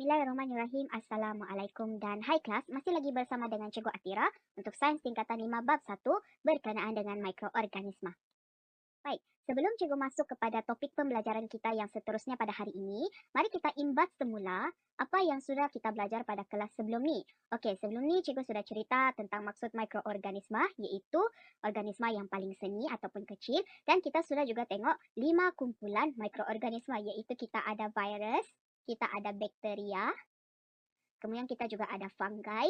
Bismillahirrahmanirrahim. Assalamualaikum dan hai kelas. Masih lagi bersama dengan Cikgu Atira untuk Sains Tingkatan 5 Bab 1 berkenaan dengan mikroorganisma. Baik, sebelum Cikgu masuk kepada topik pembelajaran kita yang seterusnya pada hari ini, mari kita imbas semula apa yang sudah kita belajar pada kelas sebelum ni. Okey, sebelum ni Cikgu sudah cerita tentang maksud mikroorganisma, iaitu organisma yang paling seni ataupun kecil, dan kita sudah juga tengok 5 kumpulan mikroorganisma, iaitu kita ada virus, kita ada bakteria, kemudian kita juga ada fungi,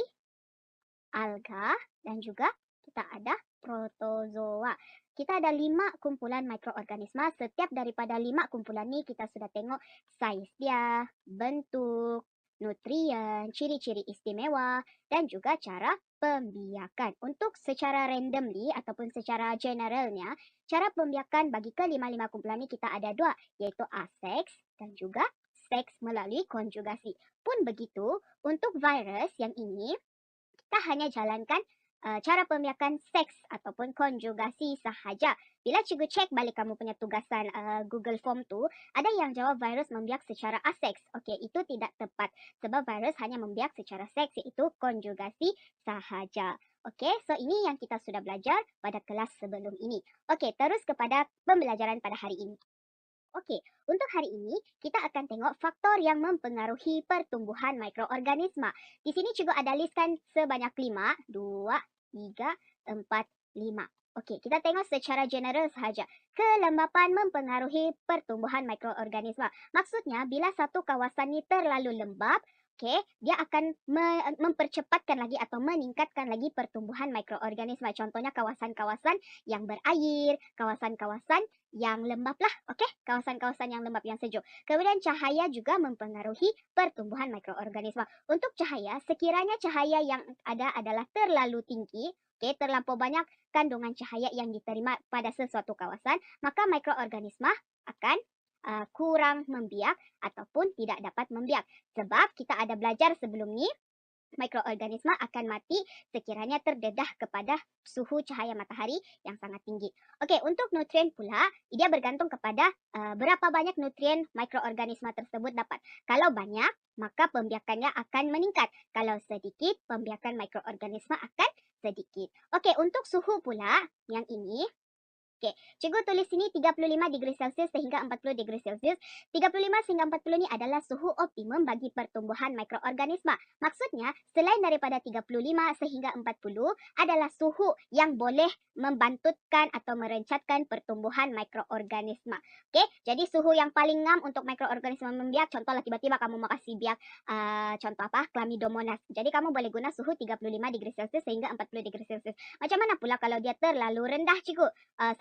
alga, dan juga kita ada protozoa. Kita ada 5 kumpulan mikroorganisma. Setiap daripada 5 kumpulan ni kita sudah tengok saiz dia, bentuk, nutrien, ciri-ciri istimewa, dan juga cara pembiakan. Untuk secara randomly ataupun secara generalnya, cara pembiakan bagi kelima-lima kumpulan ni kita ada dua, iaitu aseks dan juga seks melalui konjugasi. Pun begitu, untuk virus yang ini, kita hanya jalankan cara pembiakan seks ataupun konjugasi sahaja. Bila cikgu cek balik kamu punya tugasan Google Form tu, ada yang jawab virus membiak secara aseks. Okey, itu tidak tepat sebab virus hanya membiak secara seks, iaitu konjugasi sahaja. Okey, so ini yang kita sudah belajar pada kelas sebelum ini. Okey, terus kepada pembelajaran pada hari ini. Okey, untuk hari ini kita akan tengok faktor yang mempengaruhi pertumbuhan mikroorganisma. Di sini cikgu ada listkan sebanyak 5, 2, 3, 4, 5. Okey, kita tengok secara general sahaja. Kelembapan mempengaruhi pertumbuhan mikroorganisma. Maksudnya bila satu kawasan ni terlalu lembab, okey, dia akan mempercepatkan lagi atau meningkatkan lagi pertumbuhan mikroorganisma. Contohnya kawasan-kawasan yang berair, kawasan-kawasan yang lembab lah, okey? Kawasan-kawasan yang lembab, yang sejuk. Kemudian cahaya juga mempengaruhi pertumbuhan mikroorganisma. Untuk cahaya, sekiranya cahaya yang ada adalah terlalu tinggi, okey, terlampau banyak kandungan cahaya yang diterima pada sesuatu kawasan, maka mikroorganisma akan kurang membiak ataupun tidak dapat membiak. Sebab kita ada belajar sebelum ni, mikroorganisma akan mati sekiranya terdedah kepada suhu cahaya matahari yang sangat tinggi. Okey, untuk nutrien pula, dia bergantung kepada berapa banyak nutrien mikroorganisma tersebut dapat. Kalau banyak, maka pembiakannya akan meningkat. Kalau sedikit, pembiakan mikroorganisma akan sedikit. Okey, untuk suhu pula, yang ini, okey, cikgu tulis sini 35 degree Celsius sehingga 40 degree Celsius. 35 sehingga 40 ni adalah suhu optimum bagi pertumbuhan mikroorganisma. Maksudnya, selain daripada 35 sehingga 40 adalah suhu yang boleh membantutkan atau merencatkan pertumbuhan mikroorganisma. Okey, jadi suhu yang paling ngam untuk mikroorganisma membiak, contohlah tiba-tiba kamu mau kasih biak contoh apa? Chlamydomonas. Jadi kamu boleh guna suhu 35 degree Celsius sehingga 40 degree Celsius. Macam mana pula kalau dia terlalu rendah, cikgu?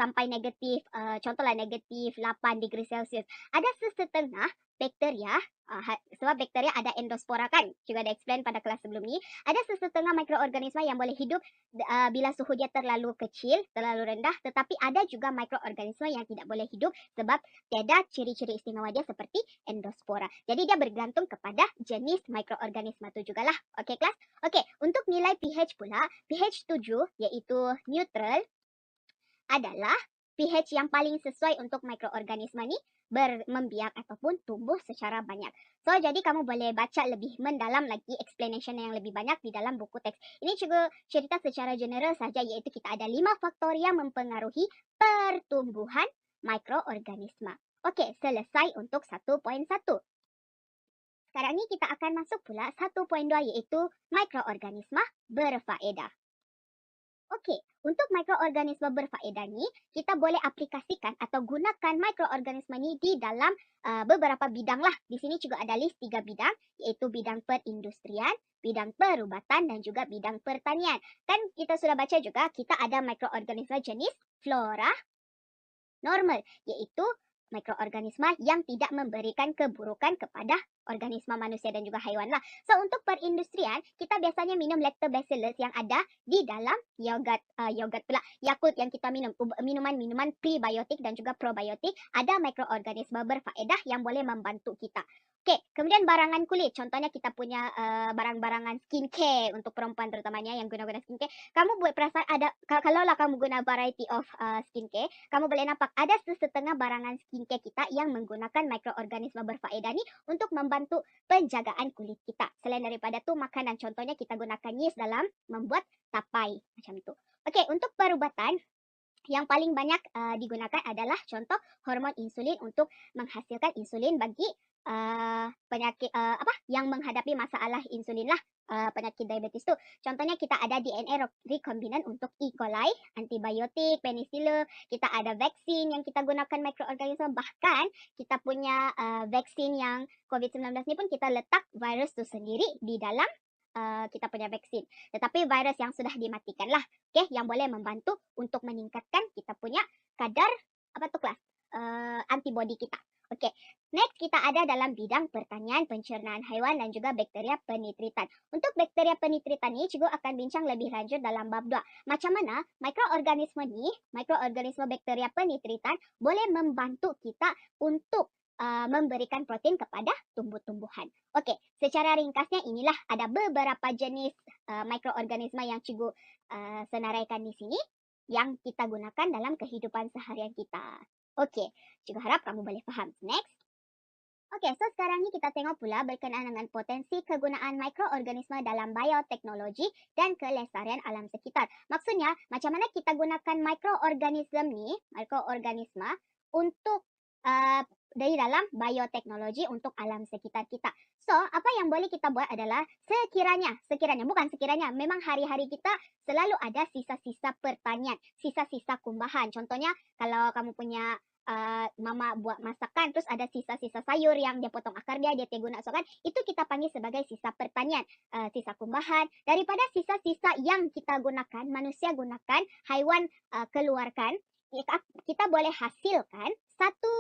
Sampai negatif, contohlah negatif 8 degree Celsius. Ada sesetengah bakteria, sebab bakteria ada endospora kan, juga ada explain pada kelas sebelum ni. Ada sesetengah mikroorganisma yang boleh hidup bila suhu dia terlalu kecil, terlalu rendah, tetapi ada juga mikroorganisma yang tidak boleh hidup sebab tiada ciri-ciri istimewa dia seperti endospora. Jadi dia bergantung kepada jenis mikroorganisma tu jugalah. Okey kelas? Okey, untuk nilai pH pula, pH 7 iaitu neutral adalah pH yang paling sesuai untuk mikroorganisma ni membiak ataupun tumbuh secara banyak. So, jadi kamu boleh baca lebih mendalam lagi explanation yang lebih banyak di dalam buku teks. Ini cikgu cerita secara general saja, iaitu kita ada 5 faktor yang mempengaruhi pertumbuhan mikroorganisma. Okey, selesai untuk 1.1. Sekarang ni kita akan masuk pula 1.2, iaitu mikroorganisma berfaedah. Okey, untuk mikroorganisme berfaedah ni, kita boleh aplikasikan atau gunakan mikroorganisme ni di dalam beberapa bidang lah. Di sini juga ada list 3 bidang, iaitu bidang perindustrian, bidang perubatan, dan juga bidang pertanian. Kan kita sudah baca juga, kita ada mikroorganisme jenis flora normal, iaitu mikroorganisma yang tidak memberikan keburukan kepada organisma manusia dan juga haiwan lah. So, untuk perindustrian, kita biasanya minum lactobacillus yang ada di dalam yogurt pula, Yakult yang kita minum, minuman-minuman prebiotik dan juga probiotik, ada mikroorganisma berfaedah yang boleh membantu kita. Oke, kemudian barangan kulit, contohnya kita punya, barang-barangan skincare untuk perempuan terutamanya yang guna-guna skincare. Kamu buat perasaan ada kalaulah kamu guna variety of, skincare, kamu boleh nampak ada sesetengah barangan skincare kita yang menggunakan mikroorganisme berfaedah ni untuk membantu penjagaan kulit kita. Selain daripada tu makanan, contohnya kita gunakan yeast dalam membuat tapai, macam tu. Okey, untuk perubatan yang paling banyak digunakan adalah contoh hormon insulin untuk menghasilkan insulin bagi penyakit apa yang menghadapi masalah insulin lah, penyakit diabetes tu. Contohnya kita ada DNA recombinant untuk E. coli, antibiotik, penicillin, kita ada vaksin yang kita gunakan mikroorganisme, bahkan kita punya vaksin yang COVID-19 ni pun kita letak virus tu sendiri di dalam kita punya vaksin. Tetapi virus yang sudah dimatikan lah, yang boleh membantu untuk meningkatkan kita punya kadar apa tu kelas antibody kita. Next kita ada dalam bidang pertanian, pencernaan haiwan dan juga bakteria penitritan. Untuk bakteria penitritan ni, cikgu akan bincang lebih lanjut dalam bab 2. Macam mana mikroorganisme ni, mikroorganisme bakteria penitritan boleh membantu kita untuk memberikan protein kepada tumbuh-tumbuhan. Secara ringkasnya inilah ada beberapa jenis mikroorganisme yang cikgu senaraikan di sini yang kita gunakan dalam kehidupan seharian kita. Cikgu harap kamu boleh faham. Next. So sekarang ni kita tengok pula berkenaan dengan potensi kegunaan mikroorganisme dalam bioteknologi dan kelestarian alam sekitar. Maksudnya, macam mana kita gunakan mikroorganisme untuk dari dalam bioteknologi untuk alam sekitar kita. So, apa yang boleh kita buat adalah bukan sekiranya, memang hari-hari kita selalu ada sisa-sisa pertanian, sisa-sisa kumbahan. Contohnya, kalau kamu punya mama buat masakan, terus ada sisa-sisa sayur yang dia potong akar dia guna kan, itu kita panggil sebagai sisa pertanian, sisa kumbahan. Daripada sisa-sisa yang kita gunakan, manusia gunakan, haiwan keluarkan, kita boleh hasilkan satu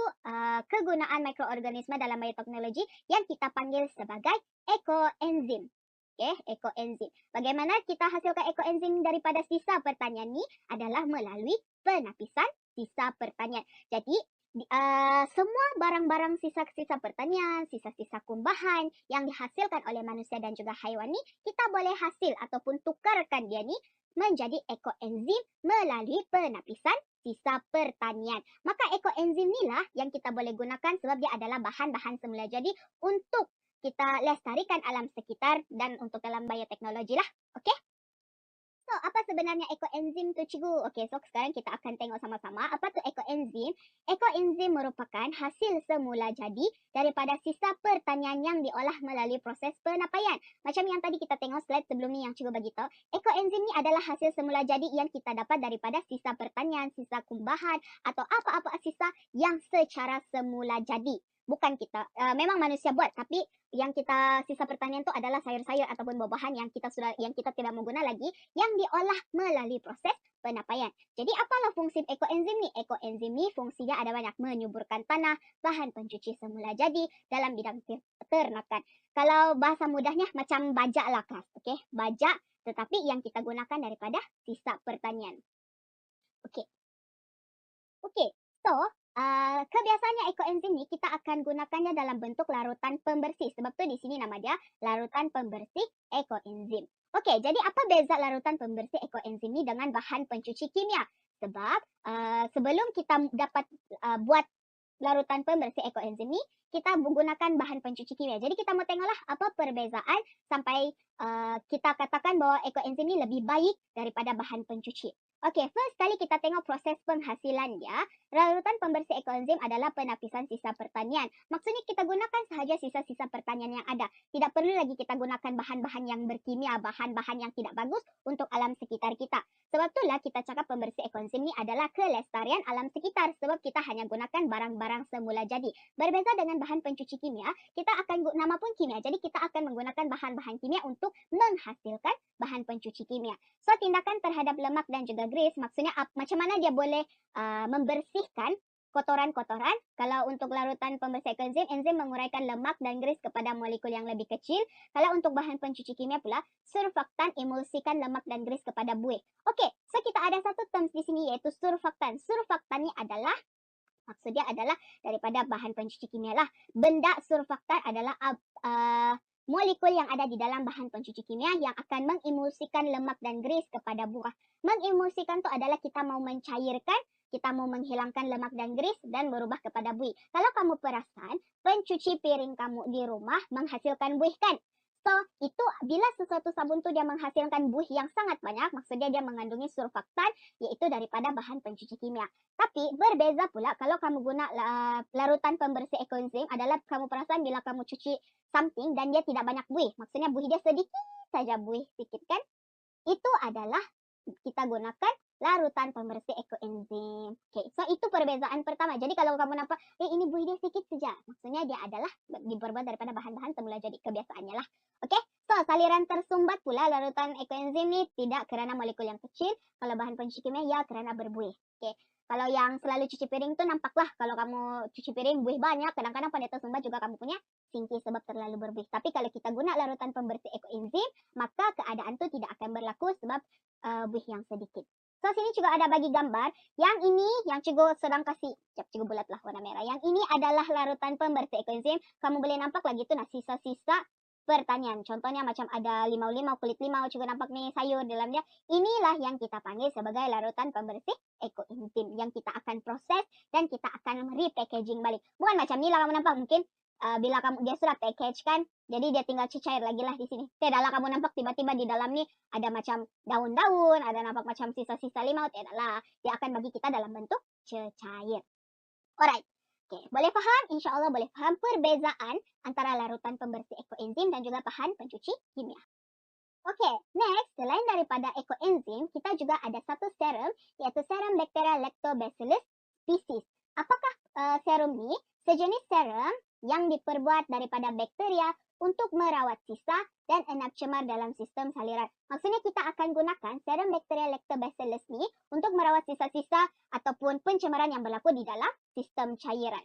kegunaan mikroorganisme dalam bioteknologi yang kita panggil sebagai ekoenzim. Ekoenzim. Bagaimana kita hasilkan ekoenzim daripada sisa pertanian ni adalah melalui penapisan sisa pertanian. Jadi semua barang-barang sisa-sisa pertanian, sisa-sisa kumbahan yang dihasilkan oleh manusia dan juga haiwan ni, kita boleh hasil ataupun tukarkan dia ni menjadi ekoenzim melalui penapisan sisa pertanian. Maka ekoenzim inilah yang kita boleh gunakan sebab dia adalah bahan-bahan semula jadi untuk kita lestarikan alam sekitar dan untuk dalam bioteknologi lah. So, apa sebenarnya ekoenzim tu cikgu? So sekarang kita akan tengok sama-sama apa tu ekoenzim. Ekoenzim merupakan hasil semula jadi daripada sisa pertanian yang diolah melalui proses penapaian. Macam yang tadi kita tengok slide sebelum ni yang cikgu bagi tahu, ekoenzim ni adalah hasil semula jadi yang kita dapat daripada sisa pertanian, sisa kumbahan atau apa-apa sisa yang secara semula jadi. Bukan kita, memang manusia buat, tapi yang kita sisa pertanian tu adalah sayur-sayur ataupun buah-buahan yang kita tidak mau guna lagi, yang diolah melalui proses penapaian. Jadi apalah fungsi ekoenzim ni? Ekoenzim ni fungsinya ada banyak, menyuburkan tanah, bahan pencuci semula jadi dalam bidang ternakan. Kalau bahasa mudahnya macam bajak lah kelas, bajak tetapi yang kita gunakan daripada sisa pertanian. So kebiasaannya ekoenzim ni kita akan gunakannya dalam bentuk larutan pembersih. Sebab tu di sini nama dia larutan pembersih ekoenzim. Jadi apa beza larutan pembersih ekoenzim ni dengan bahan pencuci kimia? Sebab sebelum kita dapat buat larutan pembersih ekoenzim ni, kita menggunakan bahan pencuci kimia. Jadi kita mau tengoklah apa perbezaan sampai kita katakan bahwa ekoenzim ni lebih baik daripada bahan pencuci. First kali kita tengok proses penghasilan dia. Larutan pembersih ekoenzim adalah penapisan sisa pertanian. Maksudnya kita gunakan sahaja sisa-sisa pertanian yang ada. Tidak perlu lagi kita gunakan bahan-bahan yang berkimia, bahan-bahan yang tidak bagus untuk alam sekitar kita. Sebab itulah kita cakap pembersih ekoenzim ni adalah kelestarian alam sekitar. Sebab kita hanya gunakan barang-barang semula jadi. Berbeza dengan bahan pencuci kimia, kita akan nama pun kimia. Jadi kita akan menggunakan bahan-bahan kimia untuk menghasilkan bahan pencuci kimia. So tindakan terhadap lemak dan juga grease, maksudnya macam mana dia boleh membersihkan kotoran-kotoran. Kalau untuk larutan pembersih ekoenzim, enzim menguraikan lemak dan grease kepada molekul yang lebih kecil. Kalau untuk bahan pencuci kimia pula, surfaktan emulsikan lemak dan grease kepada buih. So kita ada satu terms di sini yaitu surfaktan. Surfaktan ni adalah Maksudnya adalah daripada bahan pencuci kimia lah. Benda surfaktan adalah molekul yang ada di dalam bahan pencuci kimia yang akan mengemulsikan lemak dan grease kepada buah. Mengemulsikan itu adalah kita mau mencairkan, kita mau menghilangkan lemak dan grease dan berubah kepada buih. Kalau kamu perasan, pencuci piring kamu di rumah menghasilkan buih kan? So, itu bila sesuatu sabun itu dia menghasilkan buih yang sangat banyak, maksudnya dia mengandungi surfaktan, yaitu daripada bahan pencuci kimia. Tapi berbeza pula kalau kamu guna larutan pembersih ekoenzim adalah kamu perasan bila kamu cuci something dan dia tidak banyak buih, maksudnya buih dia sedikit saja buih sedikit kan? Itu adalah kita gunakan larutan pembersih ekoenzim. Oke, so itu perbezaan pertama. Jadi kalau kamu nampak, ini buih dia sedikit saja, maksudnya dia adalah dibuat daripada bahan-bahan semula jadi kebiasaannya lah. Oke, so saliran tersumbat pula larutan ekoenzim ini tidak kerana molekul yang kecil. Kalau bahan pencuci kimia ya kerana berbuih. Oke, kalau yang selalu cuci piring tuh nampaklah kalau kamu cuci piring buih banyak, kadang-kadang pada tersumbat juga kamu punya singki sebab terlalu berbuih. Tapi kalau kita guna larutan pembersih ekoenzim, maka keadaan itu tidak akan berlaku sebab buih yang sedikit. So, sini juga ada bagi gambar. Yang ini, yang cikgu sedang kasih, cikgu bulat lah warna merah. Yang ini adalah larutan pembersih ekoenzim. Kamu boleh nampak lagi tuh nah sisa-sisa pertanian. Contohnya macam ada limau-limau, kulit limau, cikgu nampak nih sayur dalamnya. Inilah yang kita panggil sebagai larutan pembersih ekoenzim. Yang kita akan proses dan kita akan repackaging balik. Bukan macam ni lah kamu nampak mungkin. Bila kamu dia sudah package kan, jadi dia tinggal cecair lagi lah di sini. Tidaklah kamu nampak tiba-tiba di dalam ni ada macam daun-daun, ada nampak macam sisa-sisa limau, tidaklah. Dia akan bagi kita dalam bentuk cecair. Alright. Oke, boleh faham? Insya Allah boleh faham perbezaan antara larutan pembersih ekoenzim dan juga bahan pencuci kimia. Oke, next, selain daripada ekoenzim, kita juga ada satu serum, yaitu serum Bacteria Lactobacillus species. Apakah serum ini? Sejenis serum yang diperbuat daripada bakteria untuk merawat sisa dan enap cemar dalam sistem saliran. Maksudnya kita akan gunakan serum Bacteria Lactobacillus ini untuk merawat sisa-sisa ataupun pencemaran yang berlaku di dalam sistem cairan.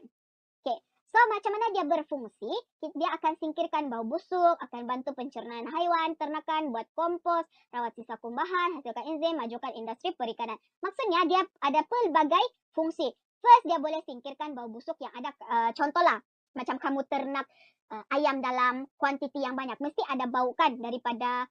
Oke, so macam mana dia berfungsi? Dia akan singkirkan bau busuk, akan bantu pencernaan haiwan, ternakan, buat kompos, rawat sisa kumbahan, hasilkan enzim, majukan industri perikanan. Maksudnya dia ada pelbagai fungsi. First, dia boleh singkirkan bau busuk yang ada, contohlah, macam kamu ternak ayam dalam kuantiti yang banyak, mesti ada bau kan daripada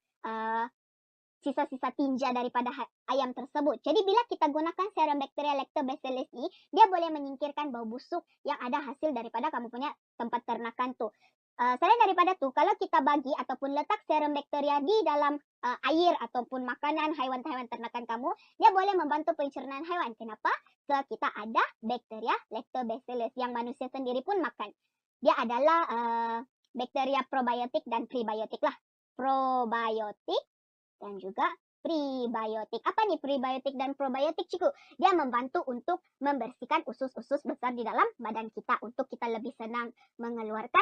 sisa-sisa tinja daripada ayam tersebut. Jadi bila kita gunakan serum Bacteria Lactobacillus ini, dia boleh menyingkirkan bau busuk yang ada hasil daripada kamu punya tempat ternakan tuh. Selain daripada tuh, kalau kita bagi ataupun letak serum bakteria di dalam air ataupun makanan haiwan-haiwan ternakan kamu, dia boleh membantu pencernaan haiwan. Kenapa? Sebab kita ada Bacteria Lactobacillus yang manusia sendiri pun makan. Dia adalah bakteria probiotik dan prebiotik lah. Probiotik dan juga prebiotik. Apa nih prebiotik dan probiotik, cikgu? Dia membantu untuk membersihkan usus-usus besar di dalam badan kita untuk kita lebih senang mengeluarkan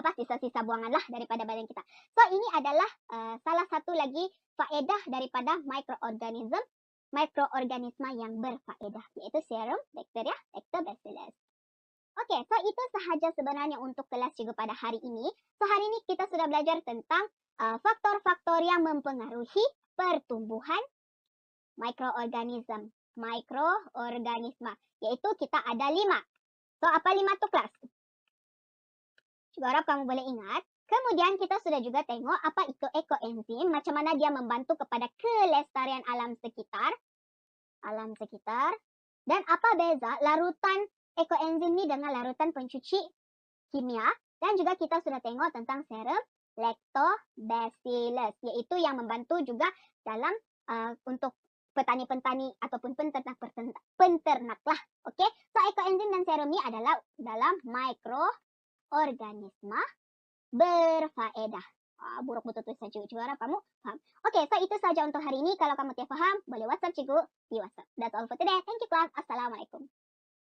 sisa-sisa buangan lah daripada badan kita. So ini adalah salah satu lagi faedah daripada mikroorganisme yang berfaedah, yaitu serum Bacteria Lactobacillus. Oke, so itu sahaja sebenarnya untuk kelas cikgu pada hari ini. So hari ini kita sudah belajar tentang faktor-faktor yang mempengaruhi pertumbuhan mikroorganisme, yaitu kita ada 5. So apa 5 tuh kelas? Cikgu harap kamu boleh ingat. Kemudian kita sudah juga tengok apa itu ekoenzim, macam mana dia membantu kepada kelestarian alam sekitar. Dan apa beza larutan ekoenzim ini dengan larutan pencuci kimia. Dan juga kita sudah tengok tentang serum Lactobacillus, yaitu yang membantu juga dalam untuk petani-petani ataupun penternak lah. Oke, so ekoenzim dan serum ini adalah dalam mikroorganisme berfaedah. Buruk betul tulisan cikgu, cikgu harap kamu paham. Oke, so itu saja untuk hari ini. Kalau kamu tidak paham, boleh WhatsApp cikgu di WhatsApp. That's all for today. Thank you class. Assalamualaikum.